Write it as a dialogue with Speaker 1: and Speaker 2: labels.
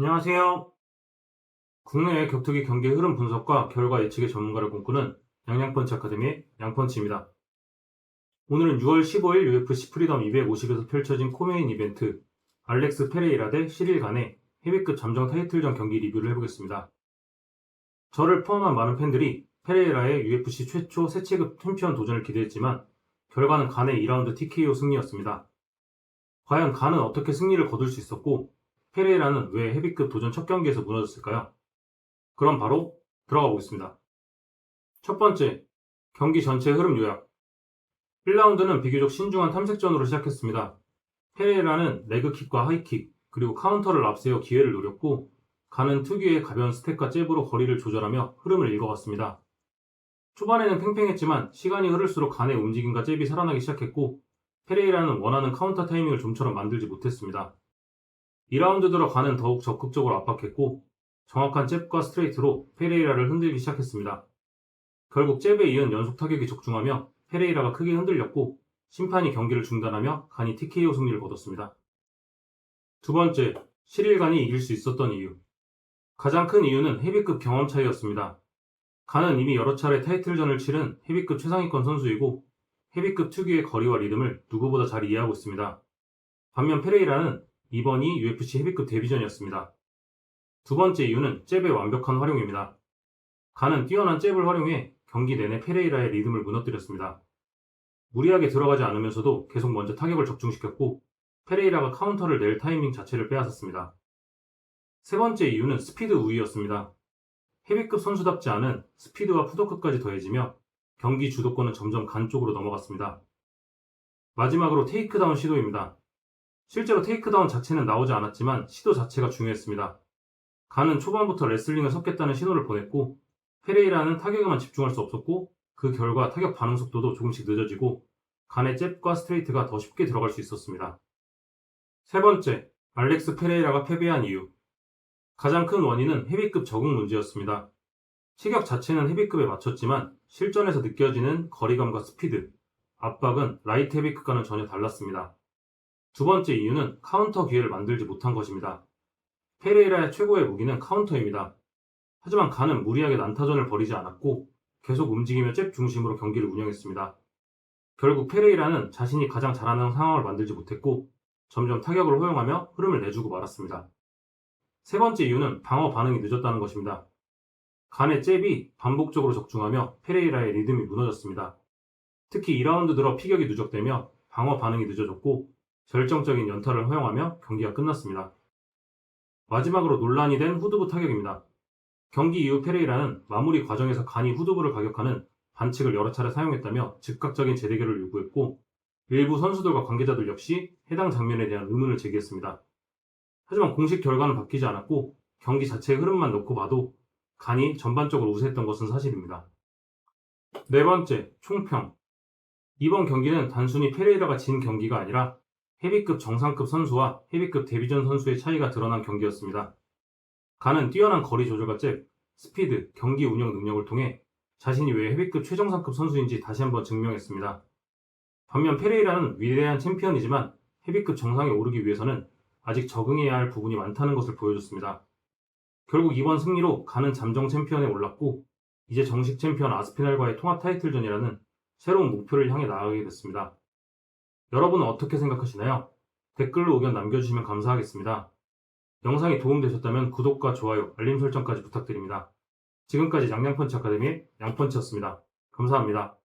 Speaker 1: 안녕하세요. 국내외 격투기 경기 흐름 분석과 결과 예측의 전문가를 꿈꾸는 양양펀치 아카데미의 양펀치입니다. 오늘은 6월 15일 UFC 프리덤 250에서 펼쳐진 코메인 이벤트 알렉스 페레이라 대 시릴 간의 헤비급 잠정 타이틀전 경기 리뷰를 해보겠습니다. 저를 포함한 많은 팬들이 페레이라의 UFC 최초 세체급 챔피언 도전을 기대했지만 결과는 간의 2라운드 TKO 승리였습니다. 과연 간은 어떻게 승리를 거둘 수 있었고 페레이라는 왜 헤비급 도전 첫 경기에서 무너졌을까요? 그럼 바로 들어가 보겠습니다. 첫 번째, 경기 전체 흐름 요약. 1라운드는 비교적 신중한 탐색전으로 시작했습니다. 페레이라는 레그킥과 하이킥, 그리고 카운터를 앞세워 기회를 노렸고 간은 특유의 가벼운 스텝과 잽으로 거리를 조절하며 흐름을 읽어갔습니다. 초반에는 팽팽했지만 시간이 흐를수록 간의 움직임과 잽이 살아나기 시작했고 페레이라는 원하는 카운터 타이밍을 좀처럼 만들지 못했습니다. 2라운드 들어 간은 더욱 적극적으로 압박했고 정확한 잽과 스트레이트로 페레이라를 흔들기 시작했습니다. 결국 잽에 이은 연속 타격이 적중하며 페레이라가 크게 흔들렸고 심판이 경기를 중단하며 간이 TKO 승리를 거뒀습니다. 두 번째, 시릴 간이 이길 수 있었던 이유. 가장 큰 이유는 헤비급 경험 차이였습니다. 간은 이미 여러 차례 타이틀전을 치른 헤비급 최상위권 선수이고 헤비급 특유의 거리와 리듬을 누구보다 잘 이해하고 있습니다. 반면 페레이라는 이번이 UFC 헤비급 데뷔전이었습니다. 두 번째 이유는 잽의 완벽한 활용입니다. 간은 뛰어난 잽을 활용해 경기 내내 페레이라의 리듬을 무너뜨렸습니다. 무리하게 들어가지 않으면서도 계속 먼저 타격을 적중시켰고 페레이라가 카운터를 낼 타이밍 자체를 빼앗았습니다. 세 번째 이유는 스피드 우위였습니다. 헤비급 선수답지 않은 스피드와 푸더크까지 더해지며 경기 주도권은 점점 간 쪽으로 넘어갔습니다. 마지막으로 테이크다운 시도입니다. 실제로 테이크다운 자체는 나오지 않았지만 시도 자체가 중요했습니다. 간은 초반부터 레슬링을 섞겠다는 신호를 보냈고 페레이라는 타격에만 집중할 수 없었고 그 결과 타격 반응 속도도 조금씩 늦어지고 간의 잽과 스트레이트가 더 쉽게 들어갈 수 있었습니다. 세 번째, 알렉스 페레이라가 패배한 이유. 가장 큰 원인은 헤비급 적응 문제였습니다. 체격 자체는 헤비급에 맞췄지만 실전에서 느껴지는 거리감과 스피드, 압박은 라이트 헤비급과는 전혀 달랐습니다. 두 번째 이유는 카운터 기회를 만들지 못한 것입니다. 페레이라의 최고의 무기는 카운터입니다. 하지만 간은 무리하게 난타전을 벌이지 않았고 계속 움직이며 잽 중심으로 경기를 운영했습니다. 결국 페레이라는 자신이 가장 잘하는 상황을 만들지 못했고 점점 타격을 허용하며 흐름을 내주고 말았습니다. 세 번째 이유는 방어 반응이 늦었다는 것입니다. 간의 잽이 반복적으로 적중하며 페레이라의 리듬이 무너졌습니다. 특히 2라운드 들어 피격이 누적되며 방어 반응이 늦어졌고 결정적인 연타를 허용하며 경기가 끝났습니다. 마지막으로 논란이 된 후두부 타격입니다. 경기 이후 페레이라는 마무리 과정에서 간이 후두부를 가격하는 반칙을 여러 차례 사용했다며 즉각적인 재대결을 요구했고 일부 선수들과 관계자들 역시 해당 장면에 대한 의문을 제기했습니다. 하지만 공식 결과는 바뀌지 않았고 경기 자체의 흐름만 놓고 봐도 간이 전반적으로 우세했던 것은 사실입니다. 네 번째, 총평. 이번 경기는 단순히 페레이라가 진 경기가 아니라 헤비급 정상급 선수와 헤비급 데뷔전 선수의 차이가 드러난 경기였습니다. 간은 뛰어난 거리 조절과 잽, 스피드, 경기 운영 능력을 통해 자신이 왜 헤비급 최정상급 선수인지 다시 한번 증명했습니다. 반면 페레이라는 위대한 챔피언이지만 헤비급 정상에 오르기 위해서는 아직 적응해야 할 부분이 많다는 것을 보여줬습니다. 결국 이번 승리로 간은 잠정 챔피언에 올랐고 이제 정식 챔피언 아스피날과의 통합 타이틀전이라는 새로운 목표를 향해 나아가게 됐습니다. 여러분은 어떻게 생각하시나요? 댓글로 의견 남겨주시면 감사하겠습니다. 영상이 도움되셨다면 구독과 좋아요, 알림 설정까지 부탁드립니다. 지금까지 양양펀치 아카데미의 양펀치였습니다. 감사합니다.